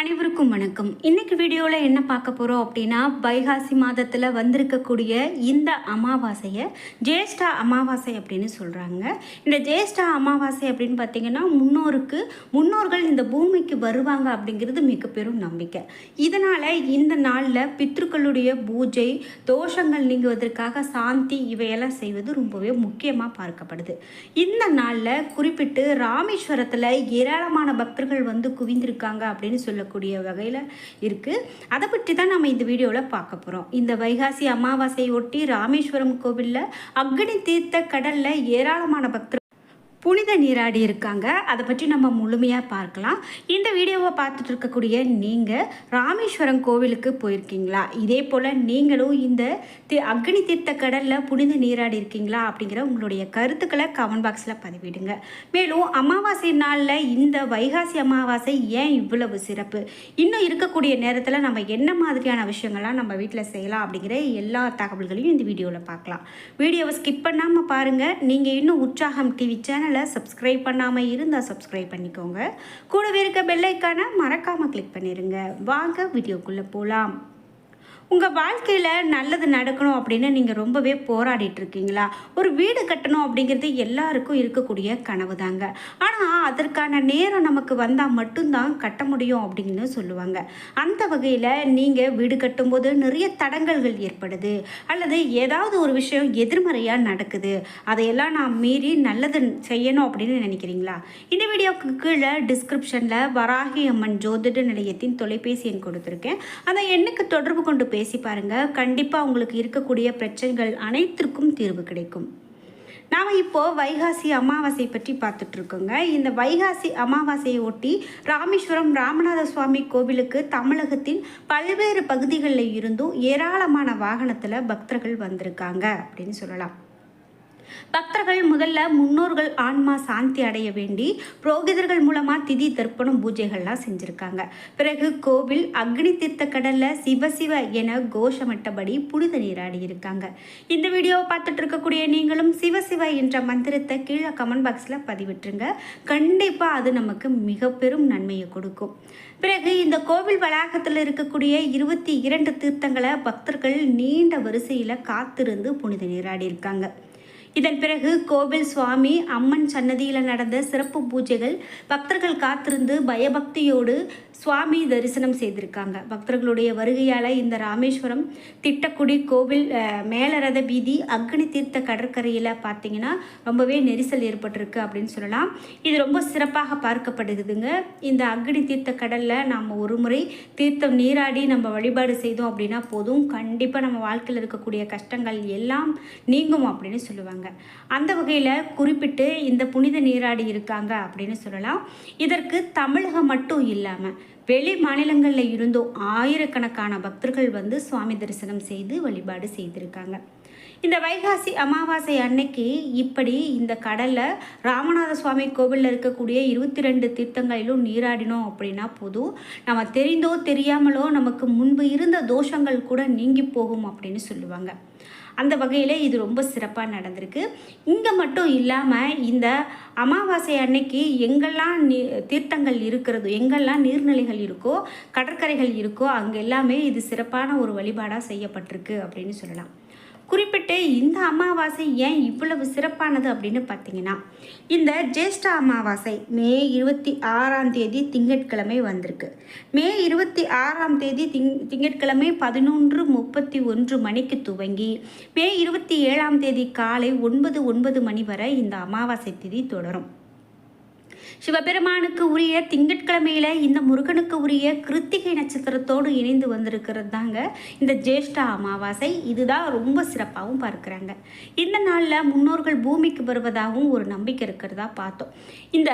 அனைவருக்கும் வணக்கம். இன்னைக்கு வீடியோவில் என்ன பார்க்க போகிறோம் அப்படின்னா, வைகாசி மாதத்தில் வந்திருக்கக்கூடிய இந்த அமாவாசையை ஜேஷ்டா அமாவாசை அப்படின்னு சொல்கிறாங்க. இந்த ஜேஷ்டா அமாவாசை அப்படின்னு பார்த்திங்கன்னா, முன்னோர்கள் இந்த பூமிக்கு வருவாங்க அப்படிங்கிறது மிக பெரும் நம்பிக்கை. இதனால் இந்த நாளில் பித்ருக்களுடைய பூஜை, தோஷங்கள் நீங்குவதற்காக சாந்தி இவையெல்லாம் செய்வது ரொம்பவே முக்கியமாக பார்க்கப்படுது. இந்த நாளில் குறிப்பிட்டு ராமேஸ்வரத்தில் ஏராளமான பக்தர்கள் வந்து குவிந்திருக்காங்க அப்படின்னு சொல்லக்கூடிய வகையில் இருக்குது. அதை பற்றி தான் நம்ம இந்த வீடியோவில் பார்க்க போகிறோம். இந்த வைகாசி அமாவாசையை ஒட்டி ராமேஸ்வரம் கோவிலில் அக்னி தீர்த்த கடலில் ஏராளமான பக்தர்கள் புனித நீராடி இருக்காங்க. அதை பற்றி நம்ம முழுமையாக பார்க்கலாம். இந்த வீடியோவை பார்த்துட்டு இருக்கக்கூடிய நீங்கள் ராமேஸ்வரம் கோவிலுக்கு போயிருக்கீங்களா? இதே போல் நீங்களும் இந்த அக்னி தீர்த்த கடலில் புனித நீராடி இருக்கீங்களா அப்படிங்கிற உங்களுடைய கருத்துக்களை கமெண்ட் பாக்ஸில் பதிவிடுங்க. மேலும் அமாவாசை நாளில் இந்த வைகாசி அமாவாசை ஏன் இவ்வளவு சிறப்பு, இன்னும் இருக்கக்கூடிய நேரத்தில் நம்ம என்ன மாதிரியான விஷயங்கள்லாம் நம்ம வீட்டில் செய்யலாம் அப்படிங்கிற எல்லா தகவல்களையும் இந்த வீடியோவில் பார்க்கலாம். வீடியோவை ஸ்கிப் பண்ணாமல் பாருங்கள். நீங்கள் இன்னும் உற்சாகம் டிவி சேனல் சப்ஸ்கிரைப் பண்ணாமல் இருந்தால் சப்ஸ்கிரைப் பண்ணிக்கோங்க. கூடவே இருக்க பெல் ஐக்கானை மறக்காமல் கிளிக் பண்ணிடுங்க. வாங்க வீடியோக்குள்ளே போகலாம். உங்கள் வாழ்க்கையில் நல்லது நடக்கணும் அப்படின்னு நீங்கள் ரொம்பவே போராடிட்டு இருக்கீங்களா? ஒரு வீடு கட்டணும் அப்படிங்கிறது எல்லாருக்கும் இருக்கக்கூடிய கனவு தாங்க. ஆனால் அதற்கான நேரம் நமக்கு வந்தால் மட்டும்தான் கட்ட முடியும் அப்படின்னு சொல்லுவாங்க. அந்த வகையில் நீங்கள் வீடு கட்டும்போது நிறைய தடங்கல்கள் ஏற்படுது, அல்லது ஏதாவது ஒரு விஷயம் எதிர்மறையாக நடக்குது, அதையெல்லாம் நான் மீறி நல்லது செய்யணும் அப்படின்னு நினைக்கிறீங்களா? இந்த வீடியோவுக்கு கீழே டிஸ்கிரிப்ஷனில் வராகி அம்மன் ஜோதிட நிலையத்தின் தொலைபேசி எண் கொடுத்துருக்கேன். அந்த எண்ணுக்கு தொடர்பு கொண்டு பேசி பாருங்க. கண்டிப்பாக உங்களுக்கு இருக்கக்கூடிய பிரச்சனைகள் அனைத்திற்கும் தீர்வு கிடைக்கும். நாம் இப்போ வைகாசி அமாவாசை பற்றி பார்த்துட்டு இருக்கோங்க. இந்த வைகாசி அமாவாசையை ஒட்டி ராமேஸ்வரம் ராமநாத சுவாமி கோவிலுக்கு தமிழகத்தின் பல்வேறு பகுதிகளில் இருந்தும் ஏராளமான வாகனத்தில் பக்தர்கள் வந்திருக்காங்க அப்படின்னு சொல்லலாம். பக்தர்கள் முதல்ல முன்னோர்கள் ஆன்மா சாந்தி அடைய வேண்டி புரோகிதர்கள் மூலமாக திதி தர்ப்பணம் பூஜைகள்லாம் செஞ்சுருக்காங்க. பிறகு கோவில் அக்னி தீர்த்த கடலில் சிவசிவ என கோஷமிட்டபடி புனித நீராடி இருக்காங்க. இந்த வீடியோவை பார்த்துட்டு இருக்கக்கூடிய நீங்களும் சிவசிவ என்ற மந்திரத்தை கீழே கமெண்ட் பாக்ஸில் பதிவிட்டுருங்க. கண்டிப்பாக அது நமக்கு மிக பெரும் நன்மையை கொடுக்கும். பிறகு இந்த கோவில் வளாகத்தில் இருக்கக்கூடிய 22 தீர்த்தங்களை பக்தர்கள் நீண்ட வரிசையில் காத்திருந்து புனித நீராடி இருக்காங்க. இதன் பிறகு கோவில் சுவாமி அம்மன் சன்னதியில் நடந்த சிறப்பு பூஜைகள் பக்தர்கள் காத்திருந்து பயபக்தியோடு சுவாமி தரிசனம் செய்திருக்காங்க. பக்தர்களுடைய வருகையால் இந்த ராமேஸ்வரம் திட்டக்குடி கோவில் மேலரத வீதி அக்னி தீர்த்த கடற்கரையில் பார்த்திங்கன்னா ரொம்பவே நெரிசல் ஏற்பட்டிருக்கு அப்படின்னு சொல்லலாம். இது ரொம்ப சிறப்பாக பார்க்கப்படுதுங்க. இந்த அக்னி தீர்த்த கடலில் நாம் ஒரு முறை தீர்த்தம் நீராடி நம்ம வழிபாடு செய்தோம் அப்படின்னா போதும், கண்டிப்பாக நம்ம வாழ்க்கையில் இருக்கக்கூடிய கஷ்டங்கள் எல்லாம் நீங்கும் அப்படின்னு சொல்லுவாங்க. அந்த வகையில் குறிப்பிட்டு இந்த புனித நீராடி இருக்காங்க அப்படின்னு சொல்லலாம். இதற்கு தமிழகம் மட்டும் இல்லாமல் வெளி மாநிலங்களில் இருந்தும் ஆயிரக்கணக்கான பக்தர்கள் வந்து சுவாமி தரிசனம் செய்து வழிபாடு செய்திருக்காங்க. இந்த வைகாசி அமாவாசை அன்னைக்கு இப்படி இந்த கடலில் ராமநாத சுவாமி கோவிலில் இருக்கக்கூடிய 22 தீர்த்தங்களிலும் நீராடினோம் அப்படின்னா போதும், நம்ம தெரிந்தோ தெரியாமலோ நமக்கு முன்பு இருந்த தோஷங்கள் கூட நீங்கி போகும் அப்படின்னு சொல்லுவாங்க. அந்த வகையில் இது ரொம்ப சிறப்பாக நடந்திருக்கு. இங்கே மட்டும் இல்லாமல் இந்த அமாவாசை அன்னைக்கு எங்கெல்லாம் தீர்த்தங்கள் இருக்கிறதோ, எங்கெல்லாம் நீர்நிலைகள் இருக்கோ, கடற்கரைகள் இருக்கோ, அங்கே எல்லாமே இது சிறப்பான ஒரு வழிபாடாக செய்யப்பட்டிருக்கு அப்படின்னு சொல்லலாம். குறிப்பிட்டு இந்த அமாவாசை ஏன் இவ்வளவு சிறப்பானது அப்படின்னு பார்த்தீங்கன்னா, இந்த ஜேஷ்டா அமாவாசை மே 26ஆம் தேதி திங்கட்கிழமை வந்திருக்கு. மே 26ஆம் தேதி திங்கட்கிழமை 11:31 மணிக்கு துவங்கி மே 27ஆம் தேதி காலை 9:09 மணி வரை இந்த அமாவாசை திதி தொடரும். சிவபெருமானுக்கு உரிய திங்கட்கிழமையில் இந்த முருகனுக்கு உரிய கிருத்திகை நட்சத்திரத்தோடு இணைந்து வந்திருக்கிறது தாங்க இந்த ஜேஷ்டா அமாவாசை. இதுதான் ரொம்ப சிறப்பாகவும் பார்க்குறாங்க. இந்த நாளில் முன்னோர்கள் பூமிக்கு வருவதாகவும் ஒரு நம்பிக்கை இருக்கிறதா பார்த்தோம். இந்த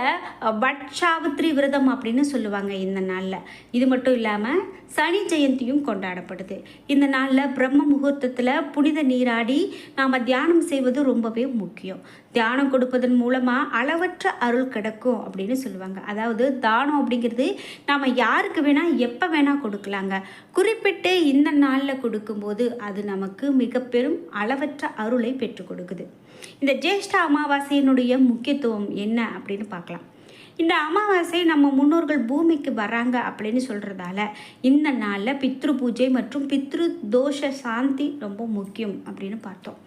வட்சாவித்ரி விரதம் அப்படின்னு சொல்லுவாங்க இந்த நாளில். இது மட்டும் இல்லாமல் சனி ஜெயந்தியும் கொண்டாடப்படுது. இந்த நாளில் பிரம்ம முகூர்த்தத்தில் புனித நீராடி நாம் தியானம் செய்வது ரொம்பவே முக்கியம். தியானம் கொடுப்பதன் மூலமாக அளவற்ற அருள் கிடைக்கும் அப்படின்னு சொல்லுவாங்க. அதாவது தானம் அப்படிங்கிறது நாம் யாருக்கு வேணால் எப்போ வேணால் கொடுக்கலாங்க. குறிப்பிட்டு இந்த நாளில் கொடுக்கும்போது அது நமக்கு மிக பெரும் அளவற்ற அருளை பெற்றுக் கொடுக்குது. இந்த ஜேஷ்டா அமாவாசையினுடைய முக்கியத்துவம் என்ன அப்படின்னு பார்க்கலாம். இந்த அமாவாசை நம்ம முன்னோர்கள் பூமிக்கு வராங்க அப்படின்னு சொல்கிறதால இந்த நாளில் பித்ரு பூஜை மற்றும் பித்ரு தோஷ சாந்தி ரொம்ப முக்கியம் அப்படின்னு பார்த்தோம்.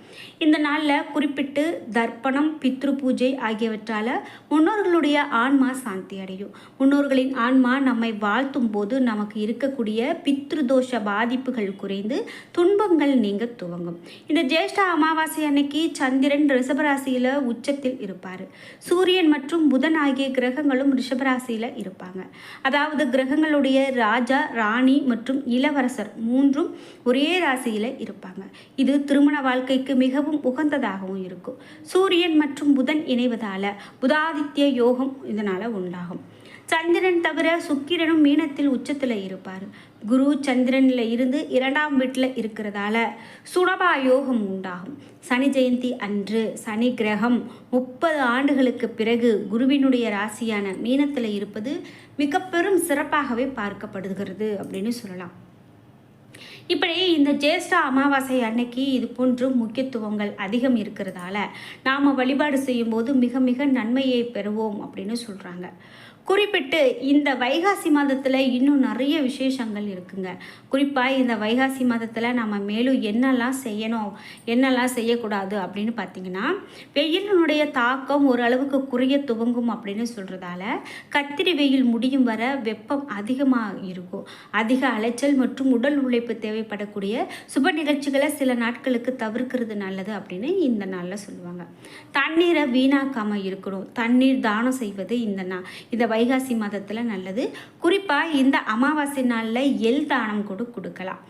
இந்த நாளில் குறிப்பிட்டு தர்ப்பணம், பித்ரு பூஜை ஆகியவற்றால் முன்னோர்களுடைய ஆன்மா சாந்தி அடையும். முன்னோர்களின் ஆன்மா நம்மை வாழ்த்தும் போது நமக்கு இருக்கக்கூடிய பித்ருதோஷ பாதிப்புகள் குறைந்து துன்பங்கள் நீங்க துவங்கும். இந்த ஜேஷ்ட அமாவாசை அன்னைக்கு சந்திரன் ரிஷபராசியில் உச்சத்தில் இருப்பார். சூரியன் மற்றும் புதன் ஆகிய கிரகங்களும் ரிஷபராசியில் இருப்பாங்க. அதாவது கிரகங்களுடைய ராஜா, ராணி மற்றும் இளவரசர் மூன்றும் ஒரே ராசியில் இருப்பாங்க. இது திருமண வாழ்க்கைக்கு மிகவும் உகந்ததாகவும் இருக்கும். சூரியன் மற்றும் புதன் இணைவதால புதாதித்ய யோகம் இதனால் உண்டாகும். சந்திரன் தவிர சுக்கிரனும் மீனத்தில் உச்சத்தில் இருப்பார். குரு சந்திரனில் இருந்து 2ஆம் வீட்டில் இருக்கிறதால சுடபா யோகம் உண்டாகும். சனி ஜெயந்தி அன்று சனி கிரகம் 30 ஆண்டுகளுக்கு பிறகு குருவினுடைய ராசியான மீனத்தில் இருப்பது மிக பெரும் சிறப்பாகவே பார்க்கப்படுகிறது அப்படின்னு சொல்லலாம். இப்படி இந்த ஜேஷ்ட அமாவாசை அன்னைக்கு இது போன்று முக்கியத்துவங்கள் அதிகம் இருக்கிறதால நாம் வழிபாடு செய்யும்போது மிக மிக நன்மையை பெறுவோம் அப்படின்னு சொல்கிறாங்க. குறிப்பிட்டு இந்த வைகாசி மாதத்தில் இன்னும் நிறைய விசேஷங்கள் இருக்குங்க. குறிப்பாக இந்த வைகாசி மாதத்தில் நம்ம மேலும் என்னெல்லாம் செய்யணும், என்னெல்லாம் செய்யக்கூடாது அப்படின்னு பார்த்திங்கன்னா, வெயிலினுடைய தாக்கம் ஓரளவுக்கு குறைய துவங்கும் அப்படின்னு சொல்கிறதால கத்திரி வெயில் முடியும் வர வெப்பம் அதிகமாக இருக்கும். அதிக அலைச்சல் மற்றும் உடல் உழைப்பு தேவைப்படக்கூடிய சுப நிகழ்ச்சிகளை சில நாட்களுக்கு தவிர்க்கிறது நல்லது அப்படின்னு இந்த நாளில் சொல்லுவாங்க. தண்ணீரை வீணாக்காமல் இருக்கணும். தண்ணீர் தானம் செய்வது இந்த வைகாசி மாதத்தில் நல்லது. குறிப்பாக இந்த அமாவாசை நாளில் எள் தானம் கொடுக்கலாம்.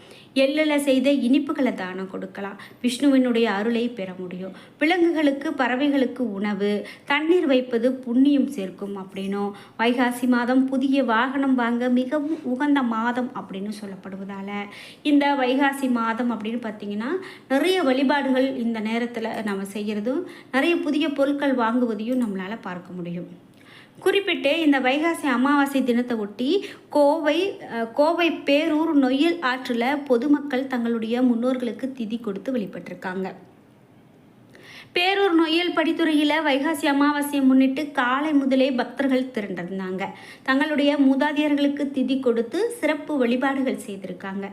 எள்ளில் செய்த இனிப்புகளை தானம் கொடுக்கலாம். விஷ்ணுவினுடைய அருளை பெற முடியும். விலங்குகளுக்கு, பறவைகளுக்கு உணவு, தண்ணீர் வைப்பது புண்ணியம் சேர்க்கும் அப்படின்னும், வைகாசி மாதம் புதிய வாகனம் வாங்க மிகவும் உகந்த மாதம் அப்படின்னு சொல்லப்படுவதால் இந்த வைகாசி மாதம் அப்படின்னு பார்த்திங்கன்னா நிறைய வழிபாடுகள் இந்த நேரத்தில் நம்ம செய்கிறதும் நிறைய புதிய பொருட்கள் வாங்குவதையும் நம்மளால் பார்க்க முடியும். குறிப்பிட்டு இந்த வைகாசி அமாவாசை தினத்தை ஒட்டி கோவை பேரூர் நொய்யல் ஆற்றில் பொதுமக்கள் தங்களுடைய முன்னோர்களுக்கு திதி கொடுத்து வழிபட்டிருக்காங்க. பேரூர் நொய்யல் படித்துறையில் வைகாசி அமாவாசையை முன்னிட்டு காலை முதலே பக்தர்கள் திரண்டிருந்தாங்க. தங்களுடைய மூதாதையர்களுக்கு திதி கொடுத்து சிறப்பு வழிபாடுகள் செய்திருக்காங்க.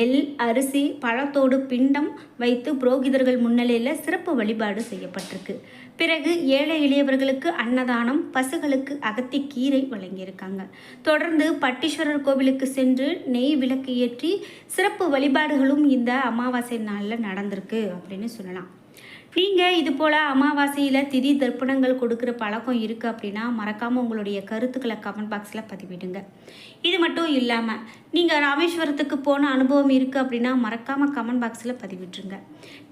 எள், அரிசி, பழத்தோடு பிண்டம் வைத்து புரோகிதர்கள் முன்னிலையில் சிறப்பு வழிபாடு செய்யப்பட்டிருக்கு. பிறகு ஏழை எளியவர்களுக்கு அன்னதானம், பசுகளுக்கு அகத்தி கீரை வழங்கியிருக்காங்க. தொடர்ந்து பட்டீஸ்வரர் கோவிலுக்கு சென்று நெய் விளக்கு ஏற்றி சிறப்பு வழிபாடுகளும் இந்த அமாவாசை நாளில் நடந்திருக்கு அப்படின்னு சொல்லலாம். நீங்கள் இது போல் அமாவாசையில் திதி தர்ப்பணங்கள் கொடுக்குற பழக்கம் இருக்குது அப்படின்னா மறக்காமல் உங்களுடைய கருத்துக்களை கமெண்ட் பாக்ஸில் பதிவிடுங்க. இது மட்டும் இல்லாமல் நீங்கள் ராமேஸ்வரத்துக்கு போன அனுபவம் இருக்குது அப்படின்னா மறக்காமல் கமெண்ட் பாக்ஸில் பதிவிட்டுருங்க.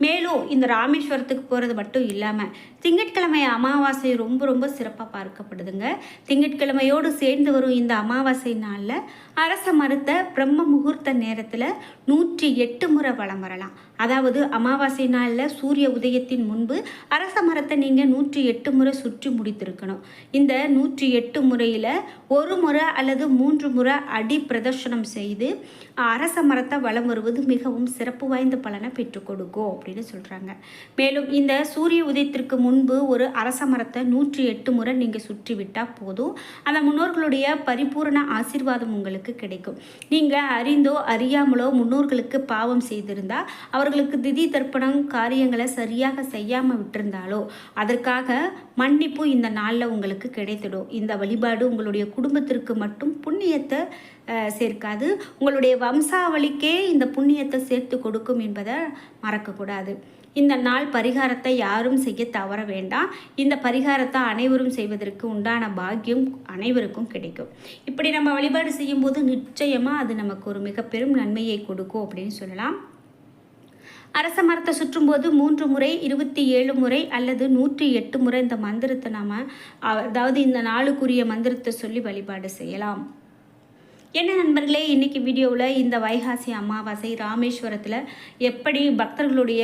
மேலும் இந்த ராமேஸ்வரத்துக்கு போகிறது மட்டும் இல்லாமல் திங்கட்கிழமை அமாவாசை ரொம்ப ரொம்ப சிறப்பாக பார்க்கப்படுதுங்க. திங்கட்கிழமையோடு சேர்ந்து வரும் இந்த அமாவாசை நாளில் அரச மரத்தை பிரம்ம முகூர்த்த நேரத்தில் 108 முறை வலம் வரலாம். அதாவது அமாவாசை நாளில் சூரிய உதயத்தின் முன்பு அரச மரத்தை நீங்கள் 108 முறை சுற்றி முடித்திருக்கணும். இந்த 108 முறையில் ஒரு முறை அல்லது 3 முறை அடி பிரதர்ஷனம் செய்து அரச மரத்தை வலம் வருவது மிகவும் சிறப்பு வாய்ந்த பலனை பெற்றுக் கொடுக்கும் அப்படின்னு சொல்கிறாங்க. மேலும் இந்த சூரிய உதயத்திற்கு முன்பு ஒரு அரச மரத்தை 108 முறை நீங்கள் சுற்றி விட்டால் போதும். அந்த முன்னோர்களுடைய பரிபூரண ஆசீர்வாதம் உங்களுக்கு கிடைக்கும். நீங்கள் அறிந்தோ அறியாமலோ முன்னோர்களுக்கு பாவம் செய்திருந்தால், அவர்களுக்கு திதி தர்ப்பணம் காரியங்களை சரியாக செய்யாமல் விட்டிருந்தாலோ அதற்காக மன்னிப்பு இந்த நாளில் உங்களுக்கு கிடைத்திடும். இந்த வழிபாடு உங்களுடைய குடும்பத்திற்கு மட்டும் புண்ணியத்தை சேர்க்காது, உங்களுடைய வம்சாவளிக்கே இந்த புண்ணியத்தை சேர்த்து கொடுக்கும் என்பதை மறக்கக்கூடாது. இந்த நாள் பரிகாரத்தை யாரும் செய்ய தவற வேண்டாம். இந்த பரிகாரத்தை அனைவரும் செய்வதற்கு உண்டான பாக்கியம் அனைவருக்கும் கிடைக்கும். இப்படி நம்ம வழிபாடு செய்யும்போது நிச்சயமாக அது நமக்கு ஒரு மிக பெரும் நன்மையை கொடுக்கும் அப்படின்னு சொல்லலாம். அரச மரத்தை சுற்றும்போது 3 முறை, 27 முறை அல்லது 108 முறை இந்த மந்திரத்தை அதாவது இந்த நாளுக்குரிய மந்திரத்தை சொல்லி வழிபாடு செய்யலாம். என்ன நண்பர்களே, இன்றைக்கி வீடியோவில் இந்த வைகாசி அமாவாசை ராமேஸ்வரத்தில் எப்படி பக்தர்களுடைய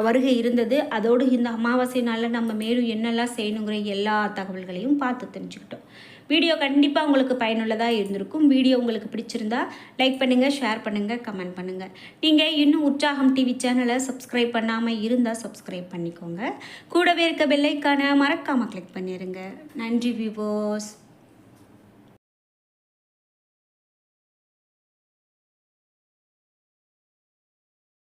வருகை இருந்தது, அதோடு இந்த அமாவாசை நாளில் நம்ம மேலும் என்னெல்லாம் செய்யணுங்கிற எல்லா தகவல்களையும் பார்த்து தெரிஞ்சுக்கிட்டோம். வீடியோ கண்டிப்பாக உங்களுக்கு பயனுள்ளதாக இருந்திருக்கும். வீடியோ உங்களுக்கு பிடிச்சிருந்தா லைக் பண்ணுங்கள், ஷேர் பண்ணுங்கள், கமெண்ட் பண்ணுங்கள். நீங்கள் இன்னும் உற்சாகம் டிவி சேனலை சப்ஸ்கிரைப் பண்ணாமல் இருந்தால் சப்ஸ்கிரைப் பண்ணிக்கோங்க. கூடவே இருக்க பெல் ஐக்கானை மறக்காமல் கிளிக் பண்ணிடுங்க. நன்றி வியூவர்ஸ்.